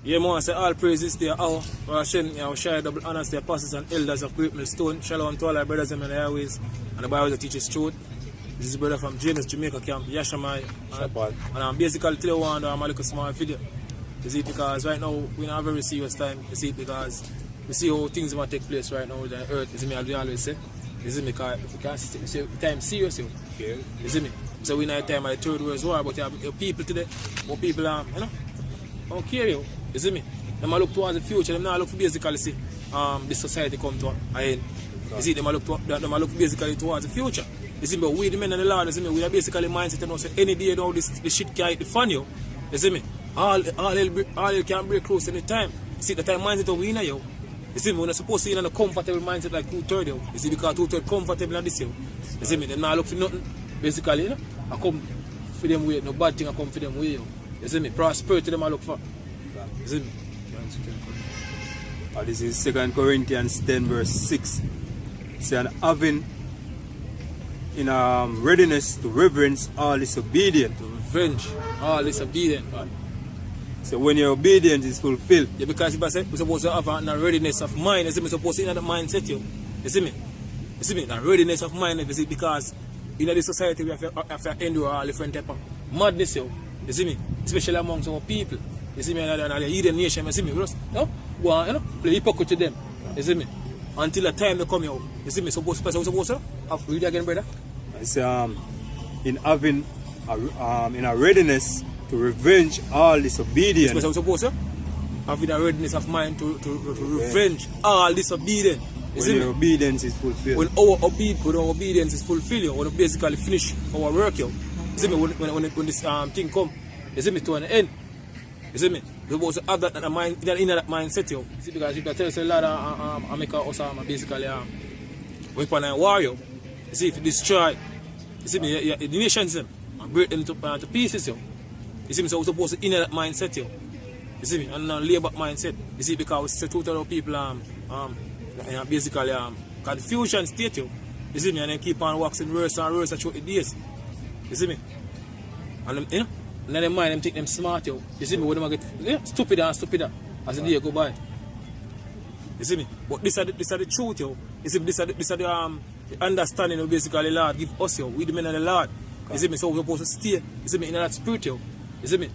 Yeah, man, I say all praises to your hour. I send you share double honors to the apostles and elders of Great Millstone. Shalom to all our brothers and the airways and the Bible that teaches truth. This is brother from James, Jamaica camp, Yashamai. And I'm basically telling you one I'm a little small video. You see, because right now we're in a very serious time. You see, because we see how things might take place right now with the earth. You see me, as we always say. You see me, because see, time serious. You see me? So we're in a time of the third world war, but you have people today, more people you know, don't care you. You see me? Them look towards the future, them not look for basically see this society come to an end. You see, them look basically towards the future. You see me, but we the men and the Lord, you see me, we are basically mindset and say any day now this shit can hit the fan you. You see me? All hell can break close any time. You see the time mindset of we in yo. You see me, we're not supposed to be in a comfortable mindset like 2/3 yo. You see, because 2/3 comfortable in this yo. You see me, them not look for nothing. Basically, you know, I come for them way, no bad thing I come for them way yo. You see me? Prosperity them I look for. You see me? This is 2 Corinthians 10 verse 6. Saying, having in readiness to reverence all disobedient. To revenge all disobedient. Man. So when your obedience is fulfilled. Yeah, because if I say we're supposed to have a readiness of mind, you see me, supposed to be in that mindset you. You see me? You see me? The readiness of mind, you see, because in this society we have to endure all different type of madness you. You see me? Especially amongst our people. You see me, and the heathen nation, you see me, just, you know, go on, you know, play hypocrite to them. You see me? Until the time they come here, you see me, supposed to have read again, brother? It's in having in a readiness to revenge all disobedience. We're supposed to having a readiness of mind to revenge all disobedience. You when your obedience is fulfilled. When our obedience is fulfilled, when we basically finish our work, you see me, when this thing come, you see me, to an end. You see me? We're supposed to have that in that mindset, yo. See, because if I tell you a lot of America also basically weapon and warrior. You see, if you destroy, you see me, the nations them and break them to pieces, yo. You see me, so we're supposed to in that mindset, yo. You see me, and lay back mindset. You see, because we set out of people basically confusion state, yo. You see me, and then keep on waxing worse and worse throughout the days. You see me? And you know? And then mind them think them smart, yo. You see me, when them get stupider and stupider as the day go by. You see me? But this are the truth, yo. You see me, this are the understanding of basically Lord give us, yo. We the men of the Lord. Okay. You see me, so we're supposed to stay. You see me, in that spirit, yo. You see me?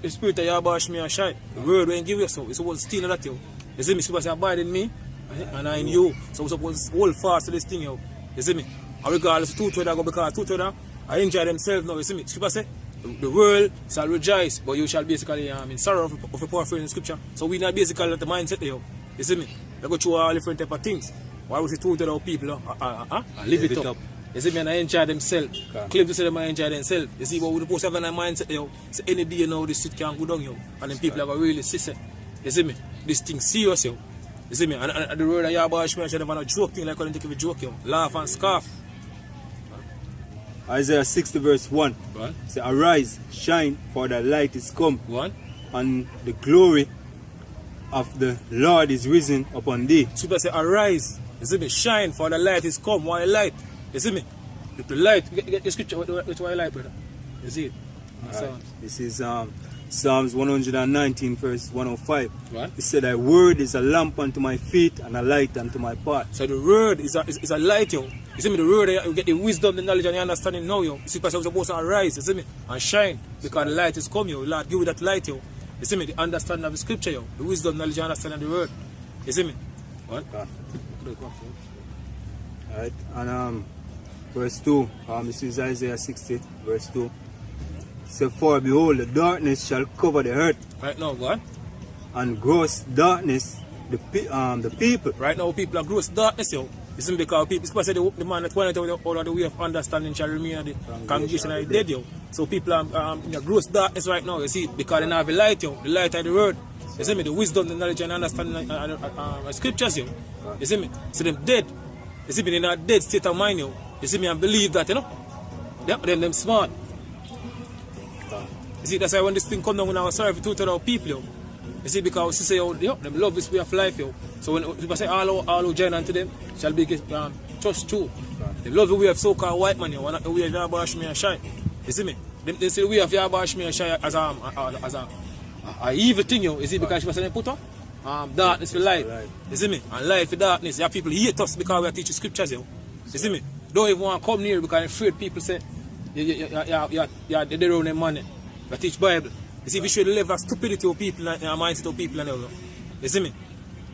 The spirit of Yahweh me and Shai. The word when give you, so we're supposed to stay in that, yo. You see me, supposed to abide in me and I in you. So we're supposed to hold fast to this thing, yo. You see me? And regardless of two-thirds, because two-thirds, I enjoy themselves now. You see me? Scripture say, the world shall rejoice, but you shall basically in sorrow of a poor friend in scripture. So we not basically at the mindset there. You see me? We go through all different type of things. Why we say two to our people, live it up. You see me, and I enjoy themselves. Okay. Claim to say them I enjoy themselves. You see, but we supposed to have a mindset there. So any day now this shit can go down, yo. And then people are going to really see it. You see me? This thing serious, yo. You see me? And the word of Yahweh Shemai, I never joke thing like I don't take a joke, yo. Laugh and scoff. Isaiah 60 verse 1. Say, arise, shine, for the light is come. And the glory of the Lord is risen upon thee. So say, arise, you see me, shine, for the light is come. Why light? You see me? The light, get the scripture, which why light, brother? You see it? Right. This is Psalms 119 verse 105. What? It said, thy word is a lamp unto my feet and a light unto my path. So the word is a light, yo. You see me, the word, you get the wisdom, the knowledge, and the understanding now, yo. You see, because you're supposed to arise, you see me, and shine, because the light is come, yo. Lord, give you that light, yo. You see me, the understanding of the scripture, yo. The wisdom, knowledge, and understanding of the word. You see me? What? Alright, and verse 2, this is Isaiah 60, verse 2. Say, for behold, the darkness shall cover the earth. Right now, God. And gross darkness the people. Right now, people are gross darkness, yo. You see, because people, especially the man that went out of the way of understanding shall remain at the congregation of the dead, yo. So people are in a gross darkness right now, you see, because they don't have the light, yo. The light of the word. You see me, the wisdom, the knowledge, and understanding of scriptures, yo. You see me? So them dead. You see me, they're not dead state of mind, yo. You see me, and believe that, you know. Them smart. You see, that's why when this thing come down, when I was sorry for two our people, yo. You see, because we say, yo, them love this way of life, yo. So when people say all who join unto them shall be trust true. They love the way of so-called white man, yo, and not the way of Yahweh Shemai and Shai. You see me? They say the way of Yahweh Shemai and Shai as a evil thing, yo. You see, because she was saying put up darkness for light. You see me? And light for darkness. You have people hate us because we are teaching scriptures, yo. You see me? Don't even want to come near because I'm afraid people say you're there on their money. We teach Bible. You see, we should level of stupidity of people and mindset of people and everything. You see me?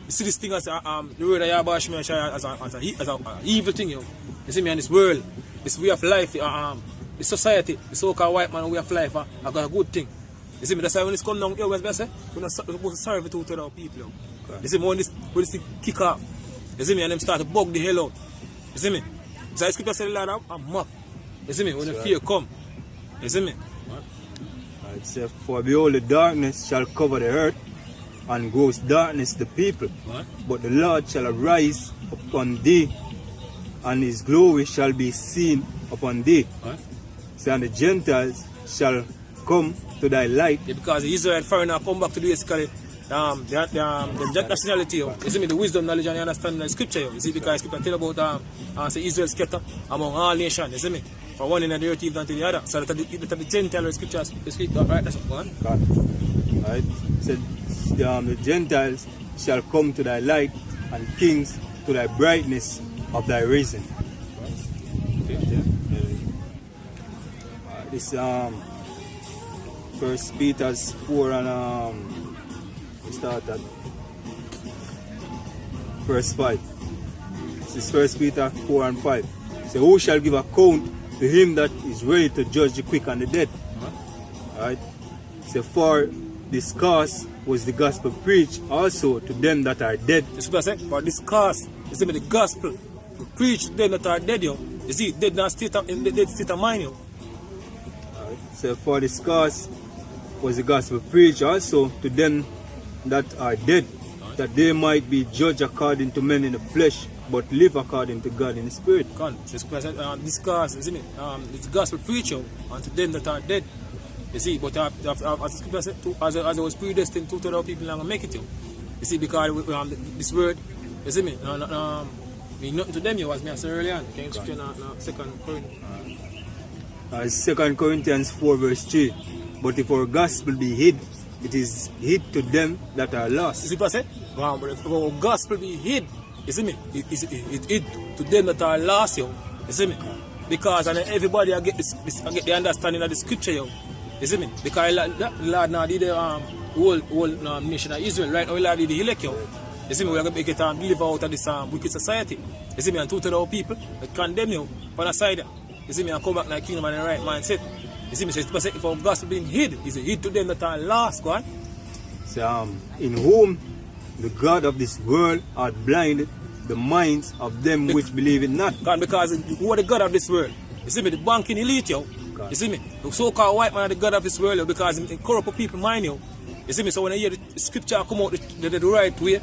You see this thing as the word of Yahweh as an evil thing, yo. You see me? And this world, this way of life, the society, the so-called white man way of life, I got a good thing. You see me? That's why when it's come down here, we're supposed to serve it to our people, yo. Okay. You see me? When this thing kick off, you see me? And them start to bug the hell out. You see me? So the scripture said, Lord, I'm mock. You see me? When the fear come. You see me? It says, for behold, the darkness shall cover the earth, and gross darkness the people. What? But the Lord shall arise upon thee, and his glory shall be seen upon thee. What? So, and the Gentiles shall come to thy light. Yeah, because the Israel foreigner come back to basically the nationality. You see me, the wisdom, knowledge, and the understanding of the scripture. You see, because scripture tell about say Israel scatter among all nations. You see me? From one in the earth even to the other. So that the Gentile scriptures speak right, that's one. Right. So the Gentiles shall come to thy light, and kings to thy brightness of thy rising. Okay. This 1 Peter 4 and we start at verse 5. This is 1 Peter 4 and 5. So who shall give account to him that is ready to judge the quick and the dead? Right. So for this cause was the gospel preached also to them that are dead. This is what I say. For this cause, you see me, the gospel preached to them that are dead, yo. You see, dead not state of, in the dead state of mind, yo. Right. So for this cause was the gospel preached also to them that are dead, that they might be judged according to men in the flesh, but live according to God in the spirit. This cause, you see me, it's gospel preached unto them that are dead. You see, but as the scripture said, as I was predestined, 2,000 people are going to make it, yo. You see, because this word, you see me, mean nothing to them, yo, as I said earlier on. Can you scripture now, 2 Corinthians? 2 Corinthians 4 verse 3. But if our gospel be hid, it is hid to them that are lost. You see what I say? But if our gospel be hid, you see me, it's hid to them that are lost, yo. You see me? Because and everybody I get I get the understanding of the scripture, yo. You see me? Because the Lord now did the whole nation of Israel, right? Now the Lord did the elect, yo. You see me? We are going to make it deliver out of this wicked society. You see me? And 2,000 people that condemn you on the side. You see me? And come back in the kingdom and the right mindset. You see me? So if our gospel being hid, is hid to them that are lost, go on. So, in whom the God of this world hath blinded the minds of them which believe it not. God, because who are the God of this world? You see me? The banking elite, yo. God. You see me? The so-called white man are the God of this world, yo, because it corrupt people mind, yo. You see me? So when I hear the scripture come out the right way,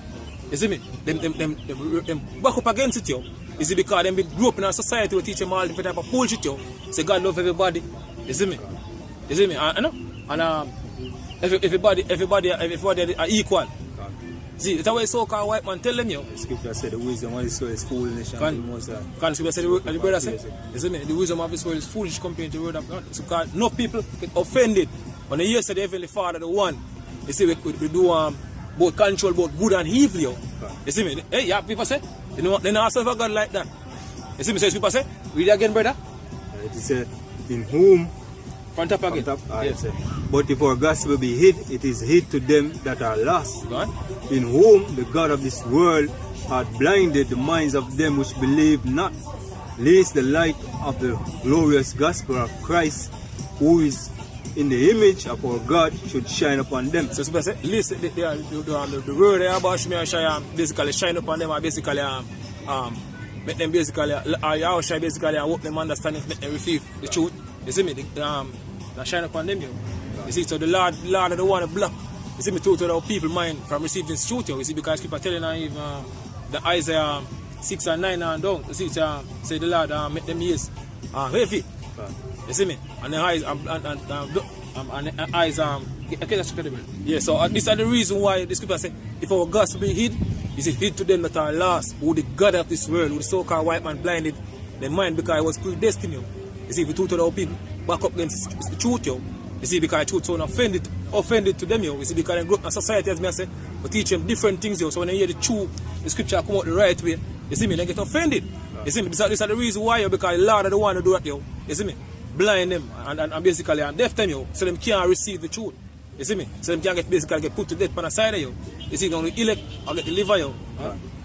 you see me? Them back up against it, yo. You see, because them grew up in a society where teach them all different type of bullshit, yo. Say God love everybody. You see me? You see me? And everybody are equal. See, that's why so-called white man tell them, yo. The scripture said the wisdom of this world is foolishness. Can scripture say the brother say? You see me? The wisdom of this world is foolish compared to the word of God. So because no people get offended when they hear say the Heavenly Father, the one. You see, we do both control both good and evil, yo. You see me? Hey, yeah, people say, you know, they not serve a God like that. You see me? So people say, read it again, brother. It said, in whom front up again. Yes. But if our gospel be hid, it is hid to them that are lost. God? In whom the God of this world hath blinded the minds of them which believe not, lest the light of the glorious gospel of Christ, who is in the image of our God, should shine upon them. So people say, listen, the word basically shine upon them, or basically make them basically, or shine basically, and hope them understanding, make them receive the truth. You see me? That shine upon them, yo. You see, so the Lord of the one block. You see me, 2,000 people mind from receiving this truth, yo. You see, because people are telling even the Isaiah 6 and 9 and down. You see, say the Lord make them ears heavy. You see me? And the eyes okay, that's incredible. Yeah, so this is the reason why the scripture say, if our gospel be hid, is it hid to them that are lost, who the God of this world, who the so-called white man blinded their mind because it was predestined, yo. You see, if 2,000 people back up against the truth, yo, You see, because truth sound offended to them, yo. You see, because they grow up in society, as me I say, we teach them different things, yo. So when they hear the scripture come out the right way, you see me, they get offended. You see me, this is the reason why, yo, because the Lord is the one to do that, yo. You see me, blind them and basically and deaf them, yo, so them can't receive the truth. You see me, so them can't get put to death on the side of yo. You see, going to elect or get delivered, yo.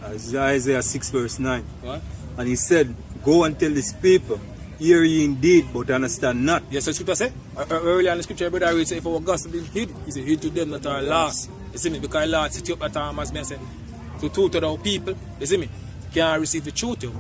Isaiah 6 verse 9. What? And he said, go and tell this people, hear ye indeed, but understand not. Yes, so the scripture say, earlier in the scripture, brother read say, if our gospel be hid, he said, hid to them that are lost. You see me, because Lord sit up at time, as me say, to two to our people, you see me, can't receive the truth, yo.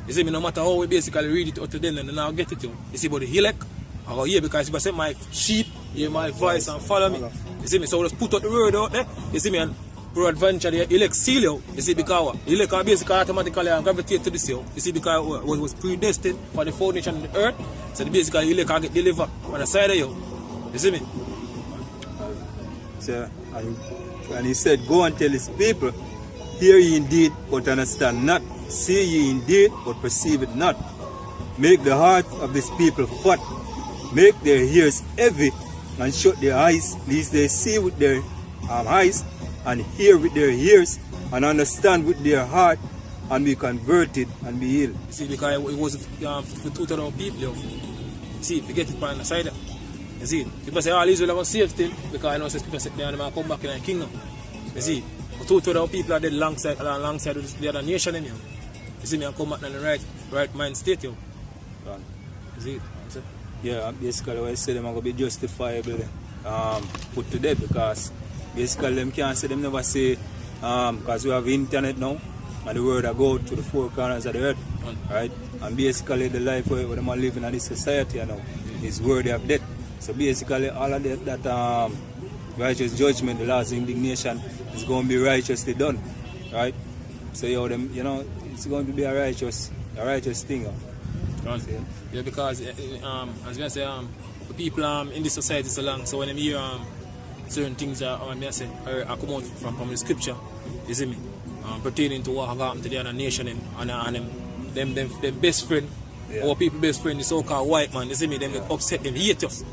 You see me, no matter how we basically read it out to them, and now get it, yo. You see, but the elect, I go here because if I say my sheep, hear my voice and follow me. You see me, so let's put out the word out there, you see me, and peradventure the elect seal, yo. You see, because the elect are basically automatically gravitate to this, yo. You see, because it was predestined for the foundation of the earth, so the basically elect can get delivered on the side of you. You see me? So, and he said, go and tell his people, hear ye indeed, but understand not. See ye indeed, but perceive it not. Make the heart of this people fat. Make their ears heavy, and shut their eyes, lest they see with their eyes, and hear with their ears, and understand with their heart, and be converted and be healed. You see, because it was for 2,000 people, yo. You see, we get it on the side. You see, people say, all Israel are going to save still, because I know people say they're going to come back in the kingdom. You see, but 2,000 people are dead alongside with the other nation, yo. You see me, I come back in the right mind state, yo. You see? Yeah, basically what I say, them are going to be justifiably put to death, because basically them can't say, them never say, because we have internet now, and the word that go to the four corners of the earth, right? And basically the life where them are living in this society now is worthy of death. So basically all of that righteous judgment, the last indignation is going to be righteously done, right? So them, it's going to be a righteous thing. Yeah, because as I say, the people in this society so long, so when they hear certain things are come out from the scripture, you see me, pertaining to what happened to the other nation and them best friend, our people best friend, the so-called white man, you see me, them get upset, them hate us.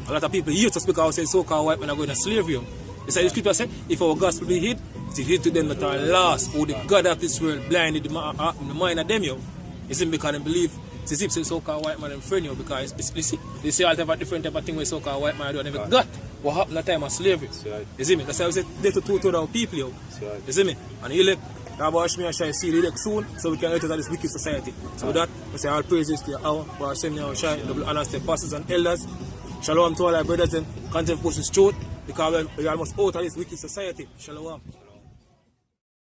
A lot of people hate us because they say so-called white men are going to slavery. You see, the scripture said, if our gospel be hid, it is hid to them that are lost, who the God of this world blinded the mind of them, yo. You see, because they believe, it's say so-called white man and friend, yo, because you see, they say all type of different type of thing where so-called white man do and never got what happened at the time of slavery. Right. You see me? That's why I said they to 2,000 people, yo. Right. You see me? And he elect, Baruch me and Shai see the elect soon, so we can get out of this wicked society. So with that, we say all praises to our Baruch me and Shai, double honors to pastors and elders. Shalom to all our brothers and continue to push this truth, because we are almost out of this wicked society. Shalom.